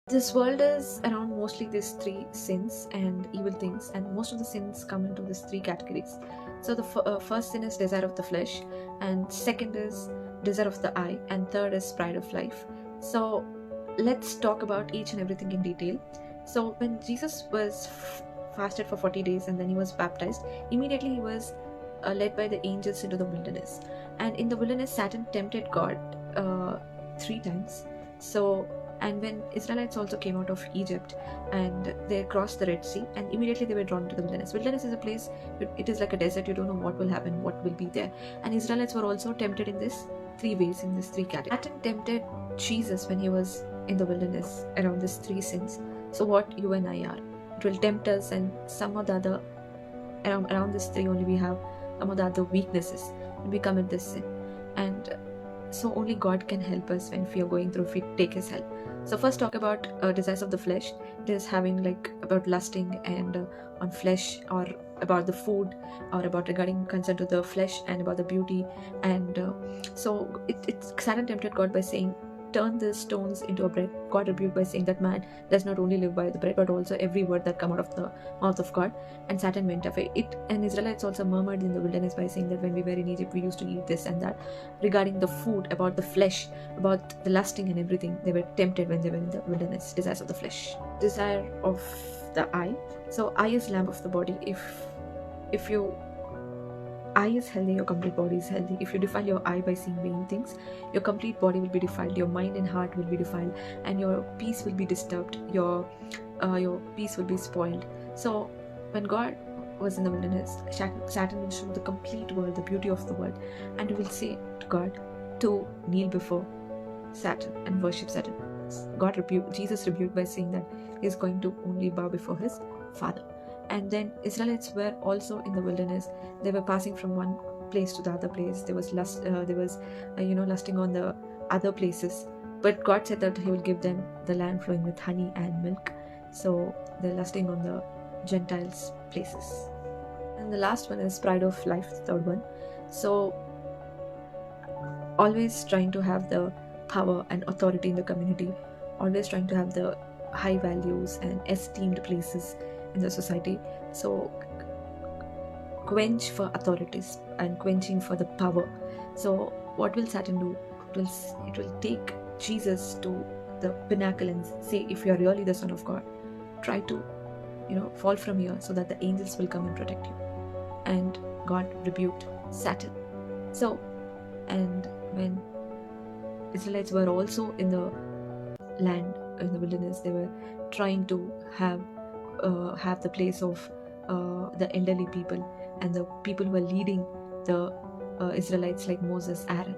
This world is around mostly these three sins and evil things, and most of the sins come into these three categories. So the first sin is desire of the flesh, and second is desire of the eye, and third is pride of life. So let's talk about each and everything in detail. So when Jesus was fasted for 40 days and then he was baptized, immediately he was led by the angels into the wilderness. And in the wilderness, Satan tempted God three times. So, and when Israelites also came out of Egypt and they crossed the Red Sea, and immediately they were drawn to the wilderness. Wilderness is a place, it is like a desert, you don't know what will happen, what will be there. And Israelites were also tempted in this three ways, in this three categories. Satan tempted Jesus when he was in the wilderness around these three sins. So, what you and I are, it will tempt us, and some of the other around this three only we have some of the other weaknesses when we commit this sin. And so only God can help us when we are going through, if we take his help. So first talk about desires of the flesh. It is having like about lusting and on flesh, or about the food, or about regarding concern to the flesh and about the beauty. And so Satan tempted God by saying, turn the stones into a bread. God rebuked by saying that man does not only live by the bread but also every word that come out of the mouth of God. And Satan went away. And Israelites also murmured in the wilderness by saying that when we were in Egypt we used to eat this and that. Regarding the food, about the flesh, about the lusting and everything, they were tempted when they were in the wilderness. Desires of the flesh, desire of the eye. So eye is lamp of the body. If your eye is healthy, your complete body is healthy. If you defile your eye by seeing vain things, your complete body will be defiled, your mind and heart will be defiled, and your peace will be disturbed, your peace will be spoiled. So when God was in the wilderness, Satan will show the complete world, the beauty of the world, and he will say to God to kneel before Satan and worship Satan. Jesus rebuked by saying that he is going to only bow before his Father. And then Israelites were also in the wilderness. They were passing from one place to the other place. There was lusting on the other places. But God said that he will give them the land flowing with honey and milk. So they're lusting on the Gentiles' places. And the last one is pride of life, the third one. So always trying to have the power and authority in the community, always trying to have the high values and esteemed places in the society. So quench for authorities and quenching for the power. So what will Satan do? It will take Jesus to the pinnacle and say, if you are really the Son of God, try to fall from here so that the angels will come and protect you. And God rebuked Satan. So, and when Israelites were also in the land, in the wilderness, they were trying to have the place of the elderly people and the people who were leading the Israelites, like Moses, Aaron.